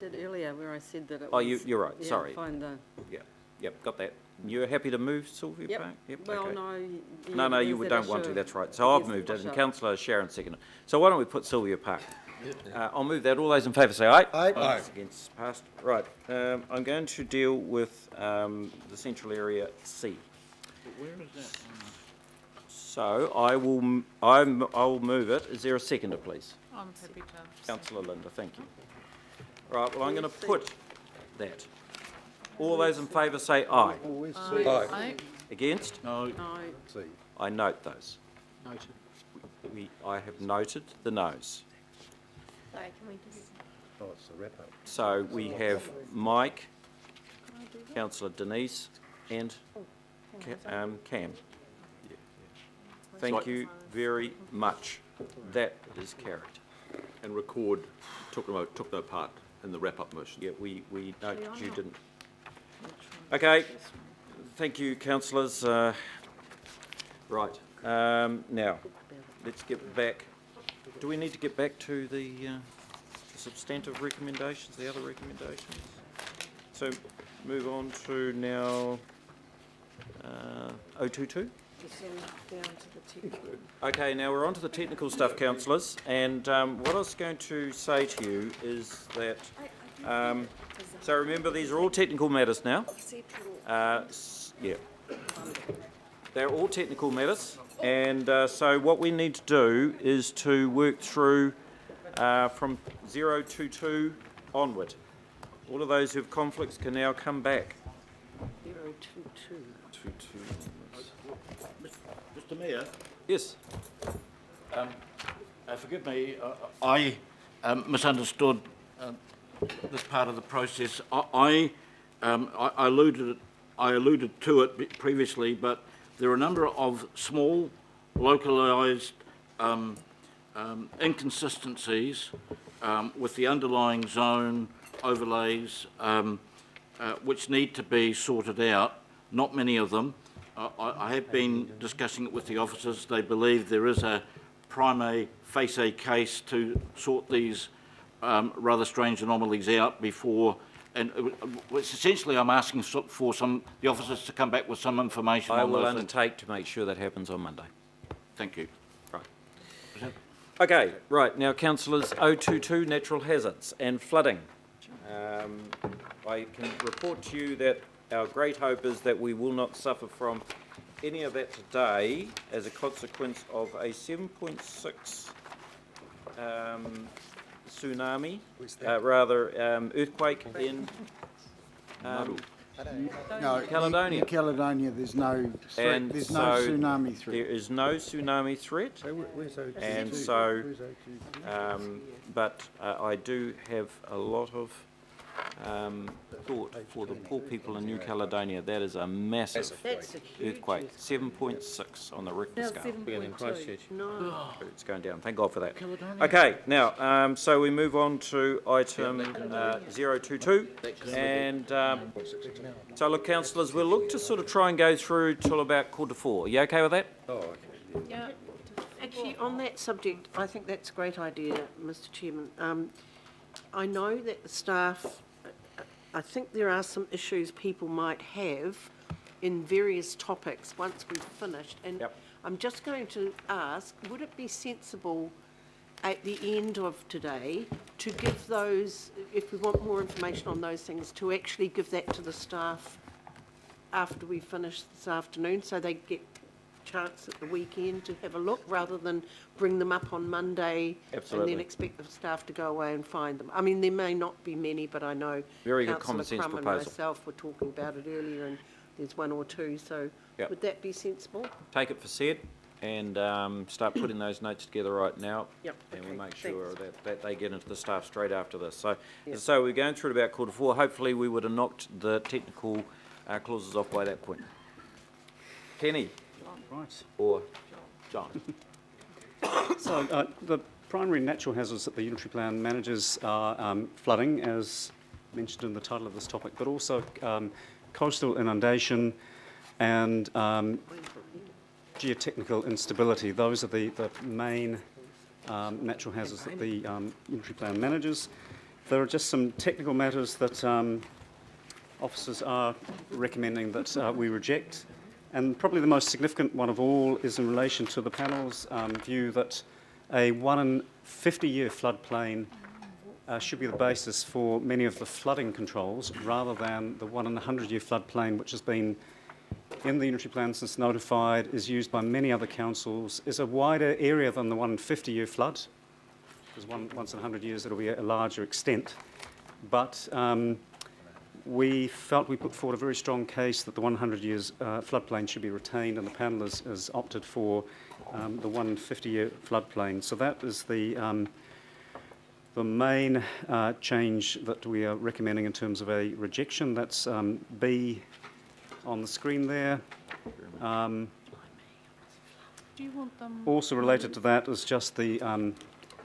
Did earlier where I said that it Oh, was... you're right, yeah, sorry. Find the... Yep, got that. You're happy to move Sylvia Yep. Park? Yep, Well, okay. no... Yeah, No, there's you that don't want issue to, of- that's right. So I've yes, moved it, push and up. councillor Sharon seconded. So why don't we put Sylvia Park? I'll move that. All those in favour say aye. Aye. Against, passed. Right, I'm going to deal with the central area C. Where is that? So I'll move it. Is there a seconder, please? I'm happy to. Councillor Linda, thank you. Right, well, I'm going to put that. All those in favour say aye. Aye. Against? No. No, I note those. Noted. I have noted the noes. Sorry, can we just... Oh, it's the wrap up. So we have Mike, councillor Denise, and Cam. Thank you very much. That is carried. And record took no part in the wrap-up motion. Yeah, we note you didn't. Okay, thank you, councillors. Right, now, let's get back. Do we need to get back to the substantive recommendations, the other recommendations? So, move on to now 022. just down to the technical. Okay, now we're on to the technical stuff, councillors, and what I was going to say to you is that, so remember these are all technical matters now. Yeah. They're all technical matters, and so what we need to do is to work through from 022 onward. All of those who have conflicts can now come back. 022. Mr. Mayor, Yes. forgive me, I misunderstood this part of the process. I alluded to it previously, but there are a number of small, localised inconsistencies with the underlying zone overlays which need to be sorted out. Not many of them. I have been discussing it with the officers. They believe there is a prima facie case to sort these rather strange anomalies out before, and essentially I'm asking for the officers to come back with some information I on will those undertake to make sure that happens on Monday. Thank you. Right. Okay, right, now councillors, 022 natural hazards and flooding. I can report to you that our great hope is that we will not suffer from any of that today as a consequence of a 7.6 tsunami, earthquake in No, Caledonia. New Caledonia, there's no threat, And there's so no tsunami threat. There is no tsunami threat. And so, but I do have a lot of thought for the poor people in New Caledonia. That is a massive That's a huge earthquake, 7.6 on the Richter Now scale. 7.2. No. It's going down, thank God for that. Okay, now, so we move on to item 022. And so look, councillors, we'll look to sort of try and go through till about 3:45. You okay with that? Yeah. Actually, on that subject, I think that's a great idea, Mr. Chairman. I know that the staff, I think there are some issues people might have in various topics once we've finished. And Yep. I'm just going to ask, would it be sensible at the end of today to give those, if we want more information on those things, to actually give that to the staff after we finish this afternoon, so they get chance at the weekend to have a look, rather than bring them up on Monday Absolutely. and then expect the staff to go away and find them. I mean, there may not be many, but I know Very good common Councillor sense Crum and proposal. myself were talking about it earlier, and there's one or two, so Yep. would that be sensible? Take it for said and start putting those notes together right now. Yep, And we'll okay, make sure thanks. that they get into the staff straight after this. So, Yep. so we're going through at about 3:45. Hopefully we would have knocked the technical clauses off by that point. Kenny Right. or John? So the primary natural hazards that the unitary plan manages are flooding, as mentioned in the title of this topic, but also coastal inundation and geotechnical instability. Those are the main natural hazards that the unitary plan manages. There are just some technical matters that officers are recommending that we reject. And probably the most significant one of all is in relation to the panel's view that a 1 in 50-year floodplain should be the basis for many of the flooding controls rather than the 1 in 100-year floodplain, which has been in the unitary plan since notified, is used by many other councils, is a wider area than the 1 in 50-year flood, because once in 100 years it'll be a larger extent. But we felt we put forward a very strong case that the 100 years floodplain should be retained, and the panel has opted for the 1 in 50-year floodplain. So that is the main change that we are recommending in terms of a rejection. That's B on the screen there. Do you want them? Also related to that is just the, Do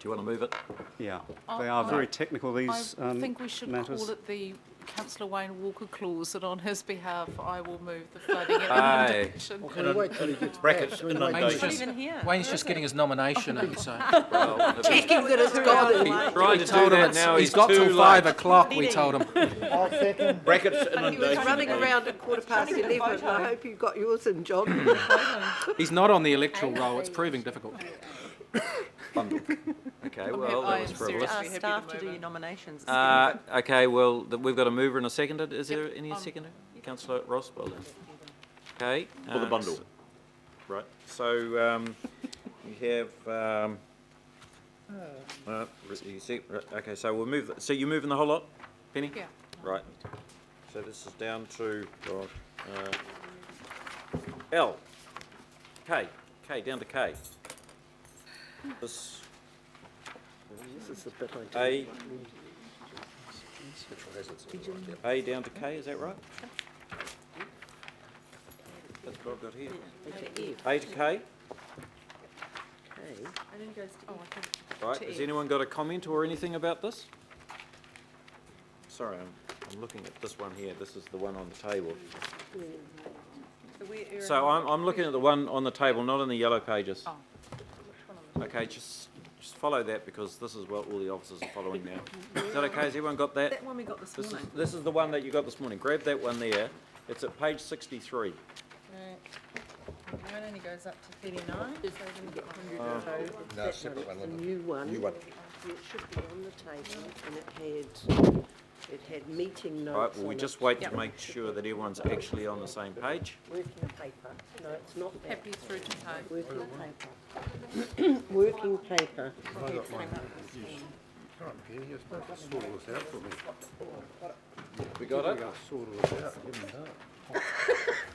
you want to move it? yeah, they are very technical, these I think we should matters. call it the Councillor Wayne Walker clause, that on his behalf I will move the flooding and Aye. inundation. Can we wait till he gets Brackets, back? Can we wait till he- inundation. Wayne's just getting his nomination in, so. Well, Checking that it's gone. trying to do that now, He's got till 5 o'clock, we told him. I'll second. Brackets, He was inundation. running around at 11:15. I hope you got yours in, John. He's not on the electoral roll, it's proving difficult. Okay, well, that was frivolous. Seriously, happy to Staff to move do it. your nominations. Okay, well, we've got a mover and a seconder. Is there any seconder? Councillor Ross, well done. Okay. For the bundle. Right. So, you have, you see, okay, so we'll move, so you're moving the whole lot, Penny? Yeah. Right. So this is down to, L. K, down to K. This, This is the bit I A down to K, is that right? That's what I've got here. A to K, right, has anyone got a comment or anything about this? Sorry, I'm looking at this one here, this is the one on the table. So I'm looking at the one on the table, not in the yellow pages. Oh. Okay, just follow that because this is what all the officers are following now. Is that okay? Has everyone got that? That one we got this morning. This is the one that you got this morning. Grab that one there. It's at page 63. Mine only goes up to 39, so I didn't get 100. No, separate one. The new one. New one. It should be on the table, and it had meeting notes. Right, well, we on just it. wait to make sure that everyone's actually on the same page. Working paper. No, it's not that. Happy through to K. Working paper. Working paper. We got it?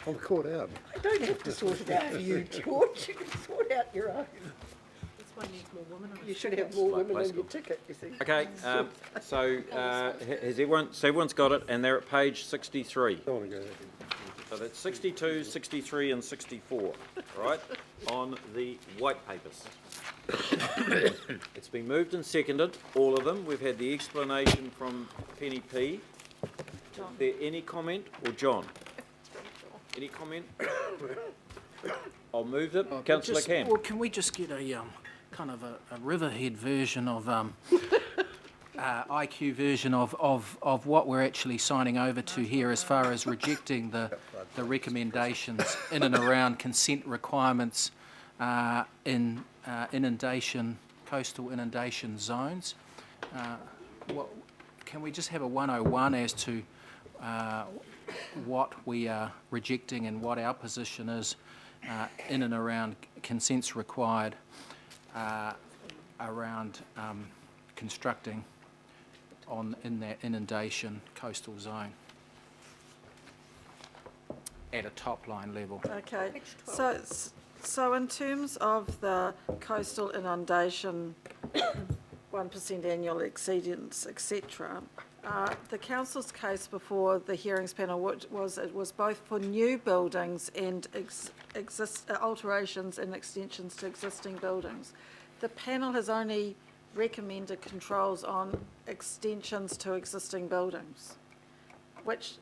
I'm caught out. I don't have to sort it out for you, George. You can sort out your own. This one needs more women on it. You should have more women on your ticket, you see. Okay, so everyone's got it, and they're at page 63. So that's 62, 63, and 64, right, on the white papers. It's been moved and seconded, all of them. We've had the explanation from Penny P. Is there any comment, or John? Any comment? I'll move it. Councillor Camp. Well, can we just get a kind of a Riverhead version of, IQ version of what we're actually signing over to here as far as rejecting the recommendations in and around consent requirements in inundation, coastal inundation zones? Can we just have a 101 as to what we are rejecting and what our position is in and around consents required around constructing in that inundation coastal zone at a top line level? Okay, so in terms of the coastal inundation, 1% annual exceedance, etc., the council's case before the hearings panel was it was both for new buildings and alterations and extensions to existing buildings. The panel has only recommended controls on extensions to existing buildings, which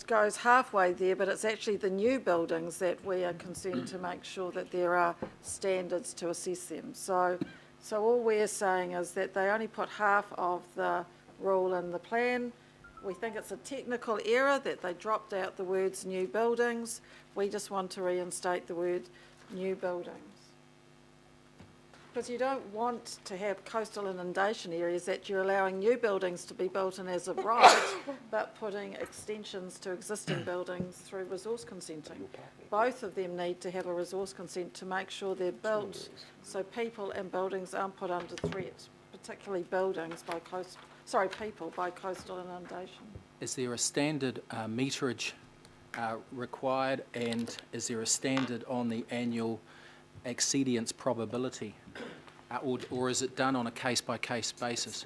goes halfway there, but it's actually the new buildings that we are concerned to make sure that there are standards to assess them. So So all we're saying is that they only put half of the rule in the plan. We think it's a technical error that they dropped out the words new buildings. We just want to reinstate the word new buildings. Because you don't want to have coastal inundation areas that you're allowing new buildings to be built in as of right, but putting extensions to existing buildings through resource consenting. Both of them need to have a resource consent to make sure they're built so people and buildings aren't put under threat, particularly buildings by people by coastal inundation. Is there a standard meterage required, and is there a standard on the annual exceedance probability? Or is it done on a case-by-case basis?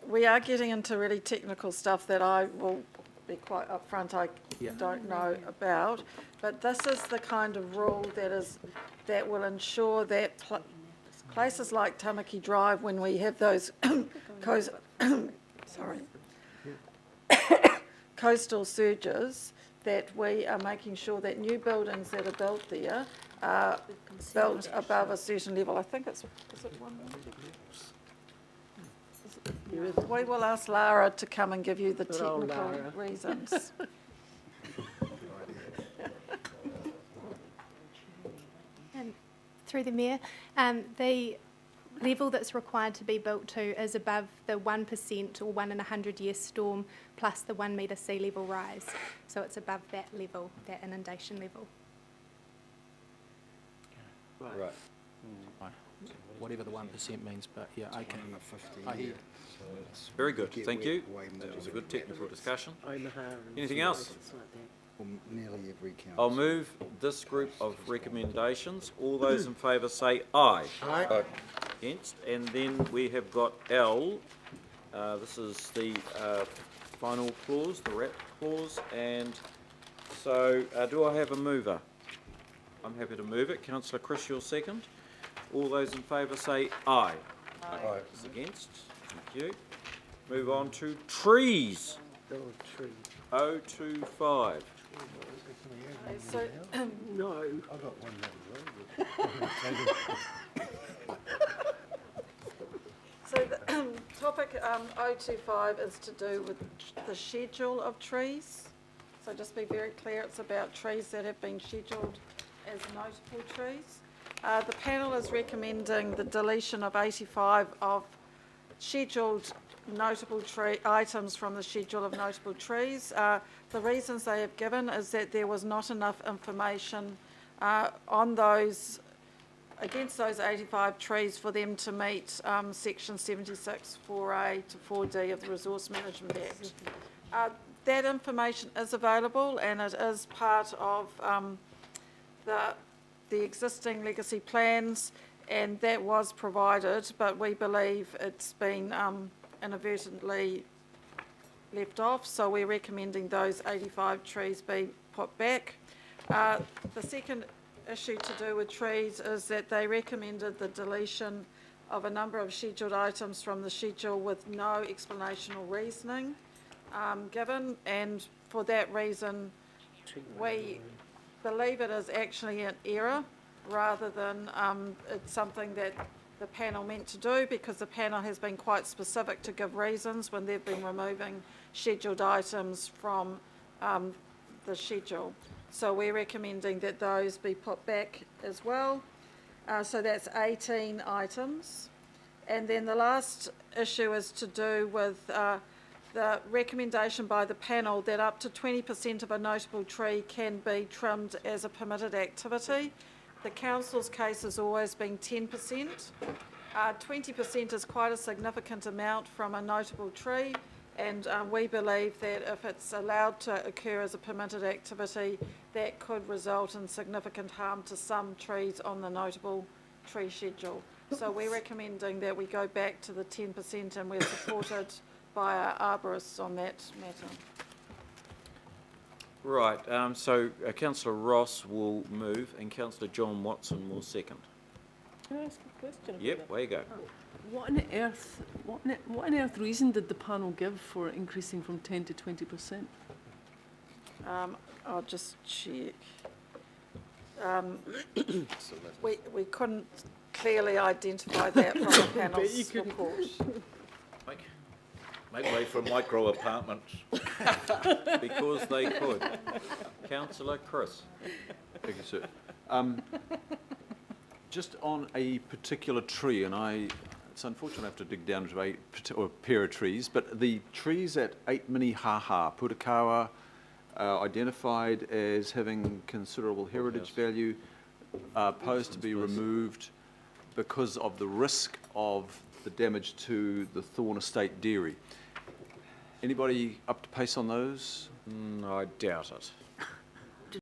We are getting into really technical stuff that I will be quite upfront, I don't know about, but this is the kind of rule that will ensure that places like Tamaki Drive, when we have those coastal surges, that we are making sure that new buildings that are built there are built above a certain level. I think is it 1 We will ask Lara to come and give you the technical reasons. Through the Mayor, the level that's required to be built to is above the 1% or 1 in 100-year storm plus the 1 metre sea level rise. So it's above that level, that inundation level. Right. Whatever the 1% means, but yeah, okay. I hear. Very good, thank you. That was a good technical discussion. Anything else? Nearly every council. I'll move this group of recommendations. All those in favour say aye. Aye. Against, and then we have got L. This is the final clause, the wrap clause, and so do I have a mover? I'm happy to move it. Councillor Chris, your second. All those in favour say aye. Aye. Against? Thank you. Move on to trees. 025. So, No. I've got one that so the topic 025 is to do with the schedule of trees. So just be very clear, it's about trees that have been scheduled as notable trees. The panel is recommending the deletion of 85 of scheduled notable tree items from the schedule of notable trees. The reasons they have given is that there was not enough information on those, against those 85 trees for them to meet section 76 4A to 4D of the Resource Management Act. That information is available and it is part of the existing legacy plans, and that was provided, but we believe it's been inadvertently left off, so we're recommending those 85 trees be put back. The second issue to do with trees is that they recommended the deletion of a number of scheduled items from the schedule with no explanation or reasoning given, and for that reason we believe it is actually an error rather than it's something that the panel meant to do, because the panel has been quite specific to give reasons when they've been removing scheduled items from the schedule. So we're recommending that those be put back as well. So that's 18 items. And then the last issue is to do with the recommendation by the panel that up to 20% of a notable tree can be trimmed as a permitted activity. The council's case has always been 10%. 20% is quite a significant amount from a notable tree, and we believe that if it's allowed to occur as a permitted activity, that could result in significant harm to some trees on the notable tree schedule. So we're recommending that we go back to the 10%, and we're supported by our arborists on that matter. Right, so Councillor Ross will move and Councillor John Watson will second. Can I ask a question about Yep, that? there you go. What on earth reason did the panel give for increasing from 10 to 20%? I'll just check. We couldn't clearly identify that from the panel's report. Make way for micro apartments. Because they could. Councillor Chris. Thank you, sir. Just on a particular tree, and it's unfortunate I have to dig down into a pair of trees, but the trees at 8 Minnehaha, Putakawa, identified as having considerable heritage value, are posed to be removed because of the risk of the damage to the Thorn Estate dairy. Anybody up to pace on those? I doubt it.